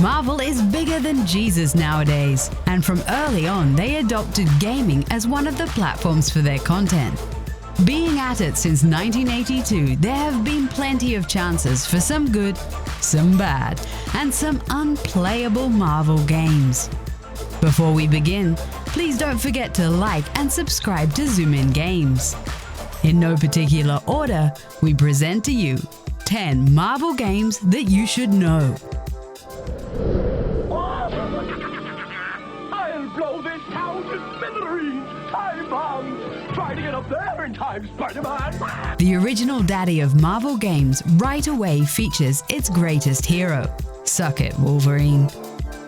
Marvel is bigger than Jesus nowadays, and from early on they adopted gaming as one of the platforms for their content. Being at it since 1982, there have been plenty of chances for some good, some bad, and some unplayable Marvel games. Before we begin, please don't forget to like and subscribe to ZoominGames. In no particular order, we present to you 10 Marvel games that you should know. I'll blow this town to smithereens! Time bombs! Try to get up there in time, Spider-Man! The original daddy of Marvel games right away features its greatest hero. Suck it, Wolverine.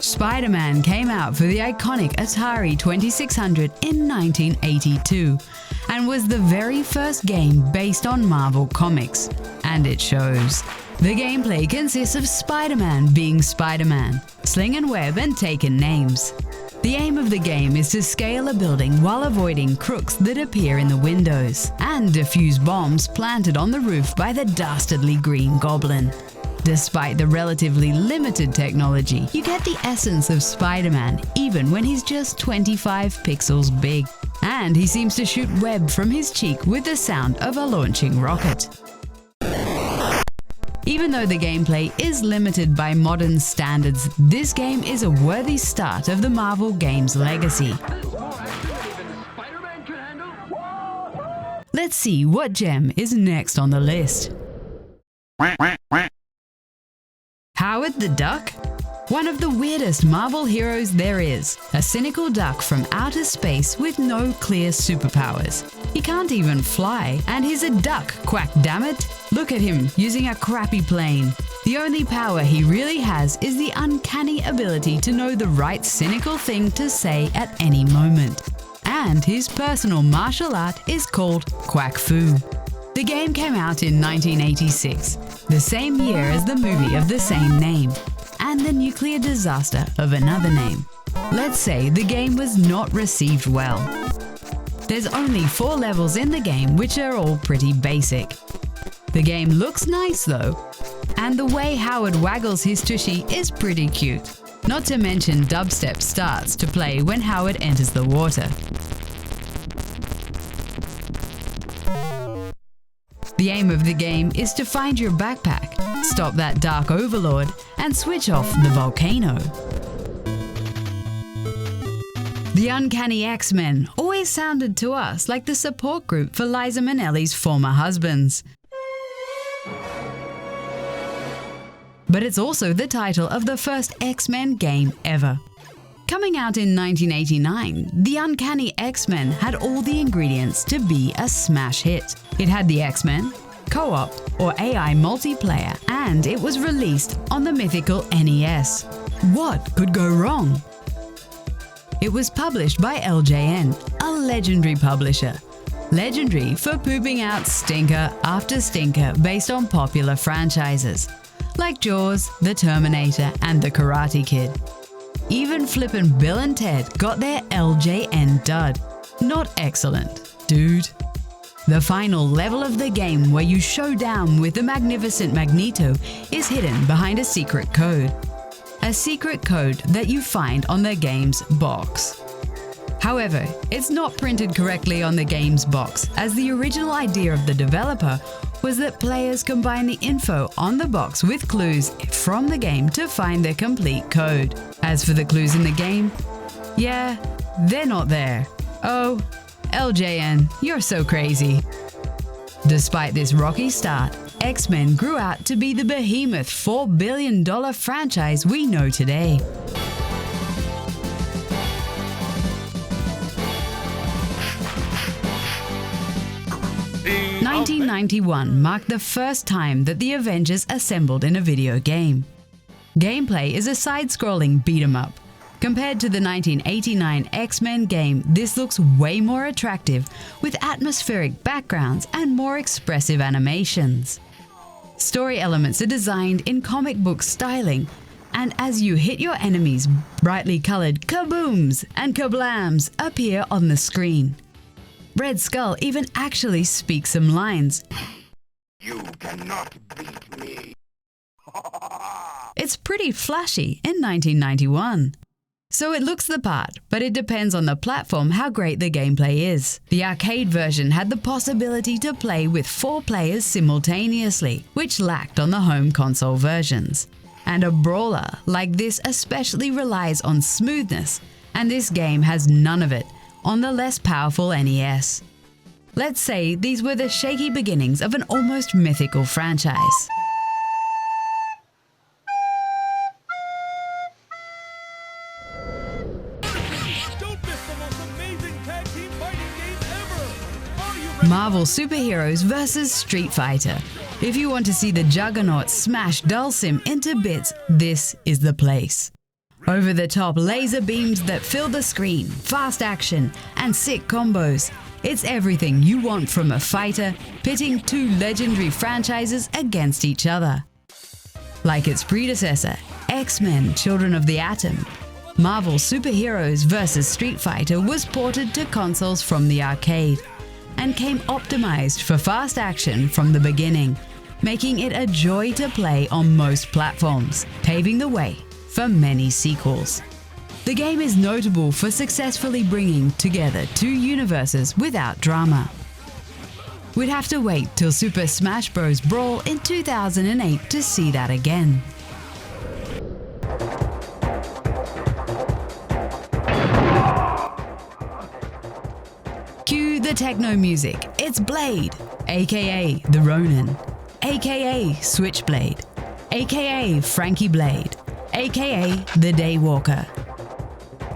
Spider-Man came out for the iconic Atari 2600 in 1982 and was the very first game based on Marvel Comics, and it shows. The gameplay consists of Spider-Man being Spider-Man, slinging web and taking names. The aim of the game is to scale a building while avoiding crooks that appear in the windows and defuse bombs planted on the roof by the dastardly Green Goblin. Despite the relatively limited technology, you get the essence of Spider-Man even when he's just 25 pixels big. And he seems to shoot web from his cheek with the sound of a launching rocket. Even though the gameplay is limited by modern standards, this game is a worthy start of the Marvel games legacy. Let's see what gem is next on the list. Howard the Duck? One of the weirdest Marvel heroes there is. A cynical duck from outer space with no clear superpowers. He can't even fly, and he's a duck, quack dammit. Look at him, using a crappy plane. The only power he really has is the uncanny ability to know the right cynical thing to say at any moment. And his personal martial art is called Quack Fu. The game came out in 1986, the same year as the movie of the same name, and the nuclear disaster of another name. Let's say the game was not received well. There's only 4 levels in the game, which are all pretty basic. The game looks nice though, and the way Howard waggles his tushy is pretty cute. Not to mention dubstep starts to play when Howard enters the water. The aim of the game is to find your backpack, stop that dark overlord, and switch off the volcano. The Uncanny X-Men always sounded to us like the support group for Liza Minnelli's former husbands. But it's also the title of the first X-Men game ever. Coming out in 1989, The Uncanny X-Men had all the ingredients to be a smash hit. It had the X-Men, co-op or AI multiplayer, and it was released on the mythical NES. What could go wrong? It was published by LJN, a legendary publisher. Legendary for pooping out stinker after stinker based on popular franchises, like Jaws, The Terminator, and The Karate Kid. Even flippin' Bill and Ted got their LJN dud. Not excellent, dude. The final level of the game, where you show down with the magnificent Magneto, is hidden behind a secret code. A secret code that you find on the game's box. However, it's not printed correctly on the game's box, as the original idea of the developer was that players combine the info on the box with clues from the game to find the complete code. As for the clues in the game, yeah, they're not there. Oh, LJN, you're so crazy. Despite this rocky start, X-Men grew out to be the behemoth $4 billion franchise we know today. 1991 marked the first time that the Avengers assembled in a video game. Gameplay is a side-scrolling beat-em-up. Compared to the 1989 X-Men game, this looks way more attractive, with atmospheric backgrounds and more expressive animations. Story elements are designed in comic book styling, and as you hit your enemies, brightly colored kabooms and kablams appear on the screen. Red Skull even actually speaks some lines. You cannot beat me. It's pretty flashy in 1991. So it looks the part, but it depends on the platform how great the gameplay is. The arcade version had the possibility to play with 4 players simultaneously, which lacked on the home console versions. And a brawler like this especially relies on smoothness, and this game has none of it on the less powerful NES. Let's say these were the shaky beginnings of an almost mythical franchise. Marvel Superheroes vs. Street Fighter. If you want to see the juggernaut smash Dulcim into bits, this is the place. Over-the-top laser beams that fill the screen, fast action, and sick combos. It's everything you want from a fighter, pitting 2 legendary franchises against each other. Like its predecessor, X-Men Children of the Atom, Marvel Superheroes vs. Street Fighter was ported to consoles from the arcade and came optimized for fast action from the beginning, making it a joy to play on most platforms, paving the way for many sequels. The game is notable for successfully bringing together 2 universes without drama. We'd have to wait till Super Smash Bros. Brawl in 2008 to see that again. Cue the techno music. It's Blade, aka the Ronin, aka Switchblade, aka Frankie Blade, aka the Daywalker.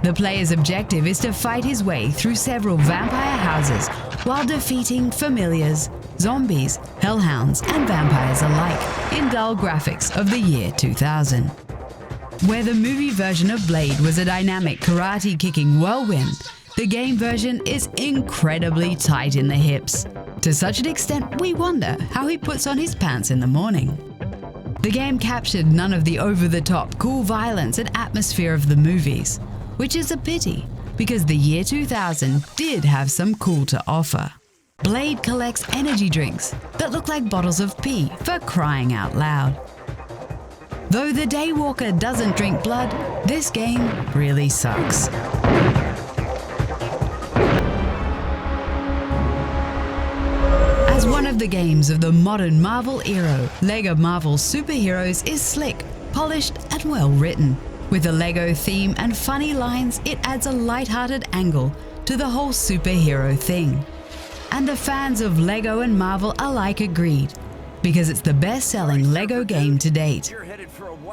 The player's objective is to fight his way through several vampire houses while defeating familiars, zombies, hellhounds, and vampires alike in dull graphics of the year 2000. Where the movie version of Blade was a dynamic karate-kicking whirlwind, the game version is incredibly tight in the hips, to such an extent we wonder how he puts on his pants in the morning. The game captured none of the over-the-top cool violence and atmosphere of the movies, which is a pity because the year 2000 did have some cool to offer. Blade collects energy drinks that look like bottles of pee, for crying out loud. Though the Daywalker doesn't drink blood, this game really sucks. As one of the games of the modern Marvel era, LEGO Marvel Superheroes is slick, polished, and well written. With a LEGO theme and funny lines, it adds a light-hearted angle to the whole superhero thing. And the fans of LEGO and Marvel alike agreed, because it's the best-selling LEGO game to date.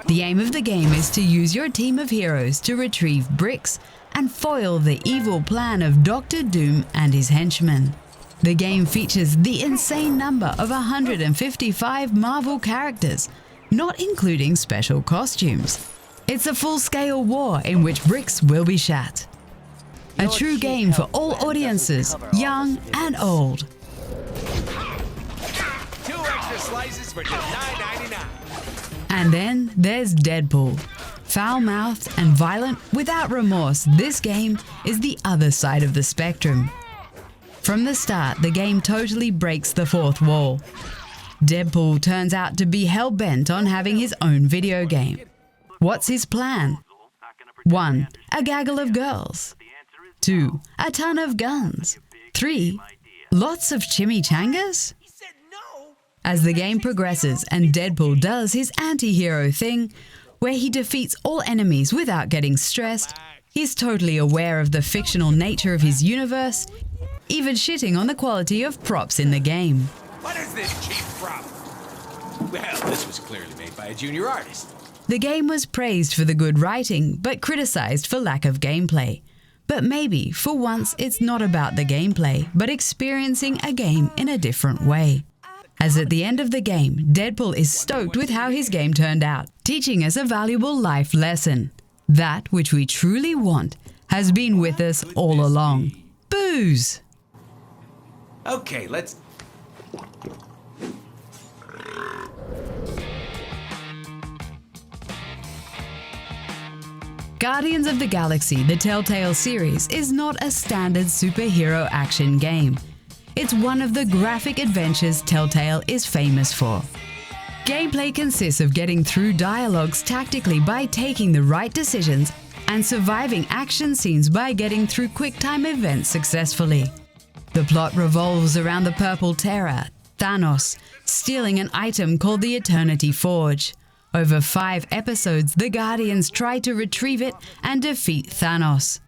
The aim of the game is to use your team of heroes to retrieve bricks and foil the evil plan of Dr. Doom and his henchmen. The game features the insane number of 155 Marvel characters, not including special costumes. It's a full-scale war in which bricks will be shat. A true game for all audiences, young and old. 2 extra slices for just $9.99. And then there's Deadpool. Foul-mouthed and violent without remorse, this game is the other side of the spectrum. From the start, the game totally breaks the fourth wall. Deadpool turns out to be hell-bent on having his own video game. What's his plan? 1. A gaggle of girls. 2. A ton of guns. 3. Lots of chimichangas? As the game progresses and Deadpool does his anti-hero thing, where he defeats all enemies without getting stressed, he's totally aware of the fictional nature of his universe, even shitting on the quality of props in the game. What is this cheap prop? Well, this was clearly made by a junior artist. The game was praised for the good writing, but criticized for lack of gameplay. But maybe, for once, it's not about the gameplay, but experiencing a game in a different way. As at the end of the game, Deadpool is stoked with how his game turned out, teaching us a valuable life lesson. That which we truly want has been with us all along. Booze! Okay, let's... Guardians of the Galaxy, the Telltale series, is not a standard superhero action game. It's one of the graphic adventures Telltale is famous for. Gameplay consists of getting through dialogues tactically by taking the right decisions and surviving action scenes by getting through quick-time events successfully. The plot revolves around the Purple Terror, Thanos, stealing an item called the Eternity Forge. Over 5 episodes, the Guardians try to retrieve it and defeat Thanos.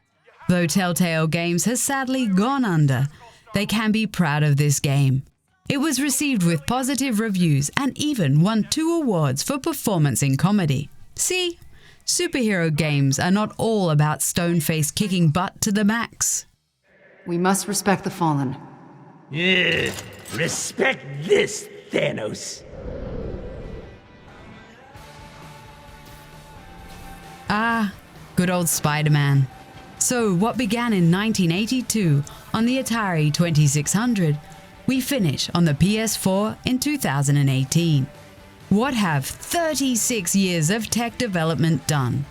Though Telltale Games has sadly gone under, they can be proud of this game. It was received with positive reviews and even won 2 awards for performance in comedy. See, superhero games are not all about stone-face kicking butt to the max. We must respect the fallen. Yeah, respect this, Thanos. Ah, good old Spider-Man. So what began in 1982 on the Atari 2600, we finish on the PS4 in 2018. What have 36 years of tech development done?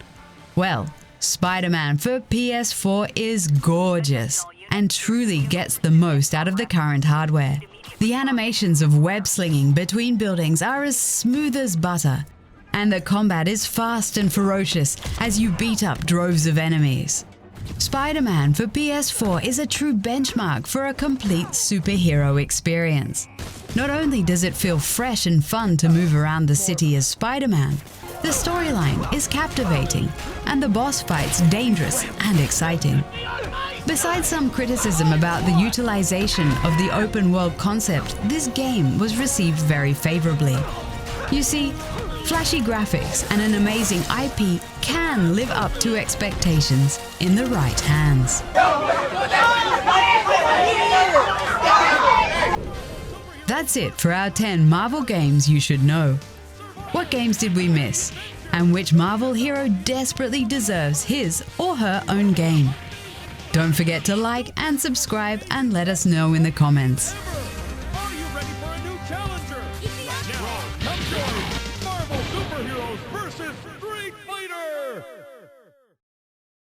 Well, Spider-Man for PS4 is gorgeous and truly gets the most out of the current hardware. The animations of web slinging between buildings are as smooth as butter, and the combat is fast and ferocious as you beat up droves of enemies. Spider-Man for PS4 is a true benchmark for a complete superhero experience. Not only does it feel fresh and fun to move around the city as Spider-Man, the storyline is captivating and the boss fights dangerous and exciting. Besides some criticism about the utilization of the open world concept, this game was received very favorably. You see, flashy graphics and an amazing IP can live up to expectations in the right hands. That's it for our 10 Marvel games you should know. What games did we miss? And which Marvel hero desperately deserves his or her own game? Don't forget to like and subscribe and let us know in the comments. Are you ready for a new challenger? Now, come join Marvel Superheroes vs. Street Fighter!